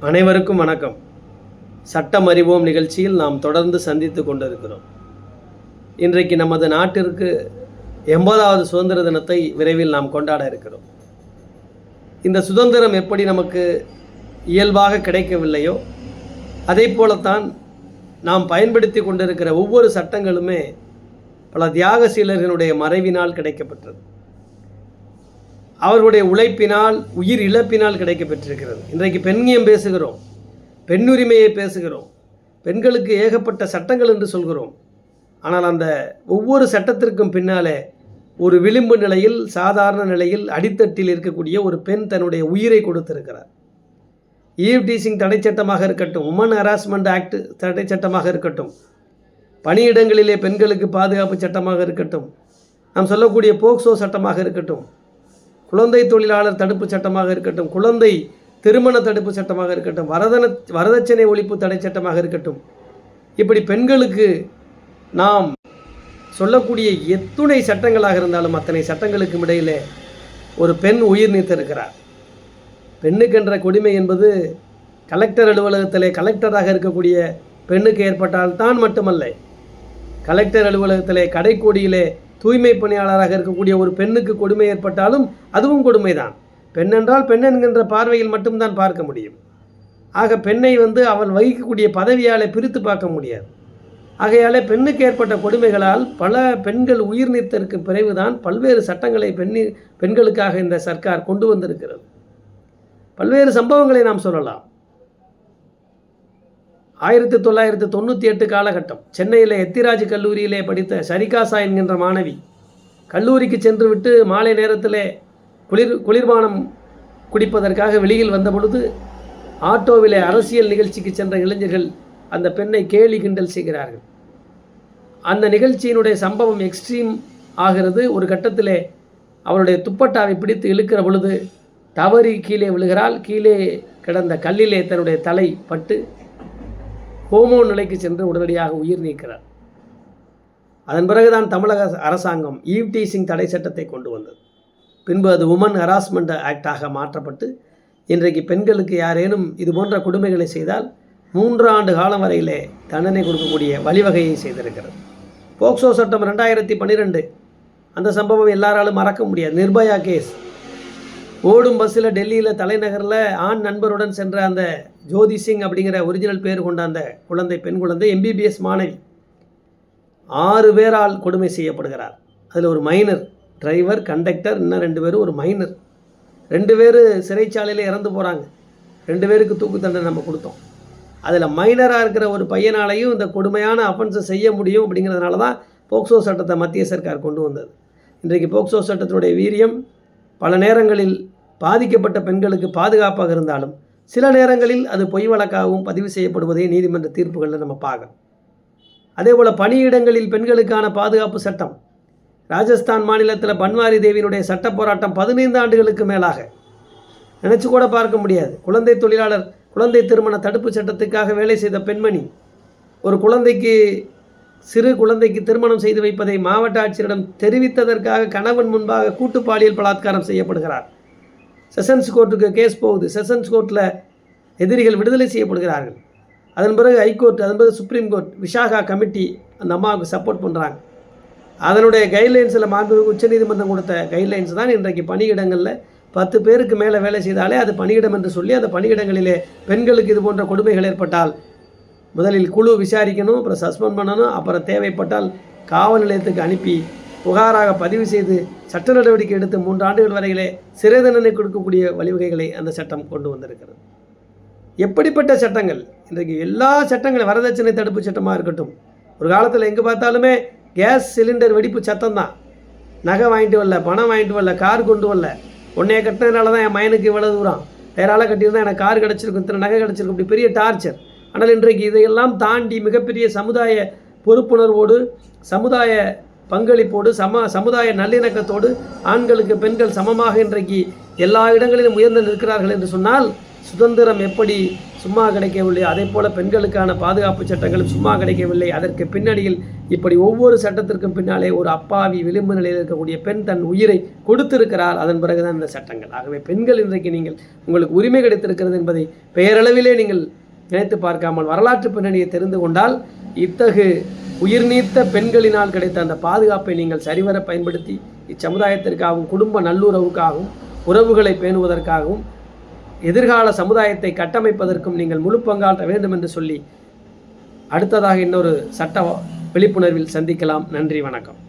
அனைவருக்கும் வணக்கம். சட்டம் அறிவோம் நிகழ்ச்சியில் நாம் தொடர்ந்து சந்தித்து கொண்டிருக்கிறோம். இன்றைக்கு நமது நாட்டிற்கு 80வது சுதந்திர தினத்தை விரைவில் நாம் கொண்டாட இருக்கிறோம். இந்த சுதந்திரம் எப்படி நமக்கு இயல்பாக கிடைக்கவில்லையோ அதே போலத்தான் நாம் பயன்படுத்தி கொண்டிருக்கிற ஒவ்வொரு சட்டங்களுமே பல தியாகசீலர்களுடைய மறைவினால் கிடைக்கப்பெற்றது. அவர்களுடைய உழைப்பினால், உயிர் இழப்பினால் கிடைக்கப்பெற்றிருக்கிறது. இன்றைக்கு பெண்ணியம் பேசுகிறோம், பெண்ணுரிமையை பேசுகிறோம், பெண்களுக்கு ஏகப்பட்ட சட்டங்கள் என்று சொல்கிறோம். ஆனால் அந்த ஒவ்வொரு சட்டத்திற்கும் பின்னாலே ஒரு விளிம்பு நிலையில், சாதாரண நிலையில், அடித்தட்டில் இருக்கக்கூடிய ஒரு பெண் தன்னுடைய உயிரை கொடுத்திருக்கிறார். ஈவ் டீசிங் தடை சட்டமாக இருக்கட்டும், உமன் ஹராஸ்மெண்ட் ஆக்ட் தடை சட்டமாக இருக்கட்டும், பணியிடங்களிலே பெண்களுக்கு பாதுகாப்பு சட்டமாக இருக்கட்டும், நாம் சொல்லக்கூடிய போக்சோ சட்டமாக இருக்கட்டும், குழந்தை தொழிலாளர் தடுப்பு சட்டமாக இருக்கட்டும், குழந்தை திருமண தடுப்பு சட்டமாக இருக்கட்டும், வரதட்சணை ஒழிப்பு தடை சட்டமாக இருக்கட்டும், இப்படி பெண்களுக்கு நாம் சொல்லக்கூடிய எத்துணை சட்டங்களாக இருந்தாலும் அத்தனை சட்டங்களுக்கும் இடையிலே ஒரு பெண் உயிர் நீத்திருக்கிறார். பெண்ணுக்கென்ற கொடுமை என்பது கலெக்டர் அலுவலகத்திலே கலெக்டராக இருக்கக்கூடிய பெண்ணுக்கு ஏற்பட்டால் தான் மட்டுமல்ல, கலெக்டர் அலுவலகத்திலே கடைக்கோடியிலே தூய்மை பணியாளராக இருக்கக்கூடிய ஒரு பெண்ணுக்கு கொடுமை ஏற்பட்டாலும் அதுவும் கொடுமைதான். பெண் என்றால் பெண் என்கின்ற பார்வையில் மட்டும்தான் பார்க்க முடியும். ஆக பெண்ணை அவள் வகிக்கக்கூடிய பதவியாலே பிரித்து பார்க்க முடியாது. ஆகையாலே பெண்ணுக்கு ஏற்பட்ட கொடுமைகளால் பல பெண்கள் உயிர் நீத்ததற்கு பிறகுதான் பல்வேறு சட்டங்களை பெண்களுக்காக இந்த சர்க்கார் கொண்டு வந்திருக்கிறது. பல்வேறு சம்பவங்களை நாம் சொல்லலாம். 1998 காலகட்டம் சென்னையில் எத்திராஜ் கல்லூரியிலே படித்த சரிகாசா என்கின்ற மாணவி கல்லூரிக்கு சென்று விட்டு மாலை நேரத்தில் குளிர்பானம் குடிப்பதற்காக வெளியில் வந்த பொழுது ஆட்டோவிலே அரசியல் நிகழ்ச்சிக்கு சென்ற இளைஞர்கள் அந்த பெண்ணை கேலி கிண்டல் செய்கிறார்கள். அந்த நிகழ்ச்சியினுடைய சம்பவம் எக்ஸ்ட்ரீம் ஆகிறது. ஒரு கட்டத்திலே அவருடைய துப்பட்டாவை பிடித்து இழுக்கிற பொழுது தவறி கீழே விழுகிறாள். கீழே கிடந்த கல்லிலே தன்னுடைய தலை பட்டு ஹோமோ நிலைக்கு சென்று உடனடியாக உயிர் நீக்கிறார். அதன் பிறகுதான் தமிழக அரசாங்கம் ஈவ் டீசிங் தடை சட்டத்தை கொண்டு வந்தது. பின்பு அது உமன் ஹராஸ்மெண்ட் ஆக்டாக மாற்றப்பட்டு இன்றைக்கு பெண்களுக்கு யாரேனும் இது போன்ற கொடுமைகளை செய்தால் 3 ஆண்டு காலம் வரையிலே தண்டனை கொடுக்கக்கூடிய வழிவகையை செய்திருக்கிறது. போக்சோ சட்டம் 2012 அந்த சம்பவம் எல்லாராலும் மறக்க முடியாது. நிர்பயா கேஸ். ஓடும் பஸ்ஸில் டெல்லியில் தலைநகரில் ஆண் நண்பருடன் சென்ற அந்த ஜோதி சிங் அப்படிங்கிற ஒரிஜினல் பேர் கொண்ட அந்த பெண் குழந்தை MBBS மாணவி 6 பேரால் கொடுமை செய்யப்படுகிறார். அதில் ஒரு மைனர், டிரைவர், கண்டக்டர், இன்னும் 2 பேர், ஒரு மைனர். 2 பேர் சிறைச்சாலையில் இறந்து போகிறாங்க. 2 பேருக்கு தூக்கு தண்டனை நம்ம கொடுத்தோம். அதில் மைனராக இருக்கிற ஒரு பையனாலையும் இந்த கொடுமையான அஃபென்ஸை செய்ய முடியும். அப்படிங்கிறதுனால தான் போக்சோ சட்டத்தை மத்திய சர்க்கார் கொண்டு வந்தது. இன்றைக்கு போக்சோ சட்டத்தினுடைய வீரியம் பல நேரங்களில் பாதிக்கப்பட்ட பெண்களுக்கு பாதுகாப்பாக இருந்தாலும் சில நேரங்களில் அது பொய் வழக்காகவும் பதிவு செய்யப்படுவதை நீதிமன்ற தீர்ப்புகளில் நம்ம பார்க்கணும். அதே போல் பணியிடங்களில் பெண்களுக்கான பாதுகாப்பு சட்டம் ராஜஸ்தான் மாநிலத்தில் பன்வாரி தேவியினுடைய சட்ட போராட்டம் 15 ஆண்டுகளுக்கு மேலாக நினச்சி கூட பார்க்க முடியாது. குழந்தை தொழிலாளர் குழந்தை திருமண தடுப்பு சட்டத்துக்காக வேலை செய்த பெண்மணி ஒரு சிறு குழந்தைக்கு திருமணம் செய்து வைப்பதை மாவட்ட ஆட்சியரிடம் தெரிவித்ததற்காக கணவன் முன்பாக கூட்டு பாலியல் பலாத்காரம் செய்யப்படுகிறார். செஷன்ஸ் கோர்ட்டுக்கு கேஸ் போகுது. செஷன்ஸ் கோர்ட்டில் எதிரிகள் விடுதலை செய்யப்படுகிறார்கள். அதன் பிறகு ஹைகோர்ட், அதன் பிறகு சுப்ரீம் கோர்ட், விசாகா கமிட்டி அந்த அம்மாவுக்கு சப்போர்ட் பண்ணுறாங்க. அதனுடைய கைட்லைன்ஸில் மாண்புமிகு உச்சநீதிமன்றம் கொடுத்த கைட்லைன்ஸ் தான் இன்றைக்கு பணியிடங்களில் 10 பேருக்கு மேலே வேலை செய்தாலே அது பணியிடம் என்று சொல்லி அந்த பணியிடங்களிலே பெண்களுக்கு இது போன்ற கொடுமைகள் ஏற்பட்டால் முதலில் குழு விசாரிக்கணும், அப்புறம் சஸ்பெண்ட் பண்ணணும், அப்புறம் தேவைப்பட்டால் காவல் நிலையத்துக்கு அனுப்பி புகாராக பதிவு செய்து சட்ட நடவடிக்கை எடுத்து 3 ஆண்டுகள் வரையிலே சிறை தண்டனை கொடுக்கக்கூடிய வழிவகைகளை அந்த சட்டம் கொண்டு வந்திருக்கிறது. எப்படிப்பட்ட சட்டங்கள் இன்றைக்கு எல்லா சட்டங்களும், வரதட்சணை தடுப்பு சட்டமாக இருக்கட்டும், ஒரு காலத்தில் எங்கே பார்த்தாலுமே கேஸ் சிலிண்டர் வெடிப்பு சத்தம் தான். நகை வாங்கிட்டு வரல, பணம் வாங்கிட்டு வரல, கார் கொண்டு வரல, உன்னைய கட்டினதுனால தான் என் மயனுக்கு இவ்வளோ தூரம், வேறால கட்டியிருந்தால் எனக்கு கார் கிடச்சிருக்கும், இத்தனை நகை கிடச்சிருக்கும், இப்படி பெரிய டார்ச்சர். ஆனால் இன்றைக்கு இதையெல்லாம் தாண்டி மிகப்பெரிய சமுதாய பொறுப்புணர்வோடு, சமுதாய பங்களிப்போடு, சமுதாய நல்லிணக்கத்தோடு ஆண்களுக்கு பெண்கள் சமமாக இன்றைக்கு எல்லா இடங்களிலும் உயர்ந்து நிற்கிறார்கள் என்று சொன்னால் சுதந்திரம் எப்படி சும்மா கிடைக்கவில்லை, அதே போல் பெண்களுக்கான பாதுகாப்பு சட்டங்களும் சும்மா கிடைக்கவில்லை. அதற்கு பின்னணியில் இப்படி ஒவ்வொரு சட்டத்திற்கும் பின்னாலே ஒரு அப்பாவி விளிம்பு நிலையில் இருக்கக்கூடிய பெண் தன் உயிரை கொடுத்திருக்கிறார். அதன் பிறகுதான் இந்த சட்டங்கள். ஆகவே பெண்கள் இன்றைக்கு உங்களுக்கு உரிமை கிடைத்திருக்கிறது என்பதை பெயரளவிலே நீங்கள் நினைத்து பார்க்காமல் வரலாற்று பின்னணியை தெரிந்து கொண்டால் இத்தகு உயிர் நீத்த பெண்களினால் கிடைத்த அந்த பாதுகாப்பை நீங்கள் சரிவர பயன்படுத்தி இச்சமுதாயத்திற்காகவும் குடும்ப நல்லுறவுக்காகவும் உறவுகளை பேணுவதற்காகவும் எதிர்கால சமுதாயத்தை கட்டமைப்பதற்கும் நீங்கள் முழு பங்காற்ற வேண்டும் என்று சொல்லி அடுத்ததாக இன்னொரு சட்ட விழிப்புணர்வில் சந்திக்கலாம். நன்றி, வணக்கம்.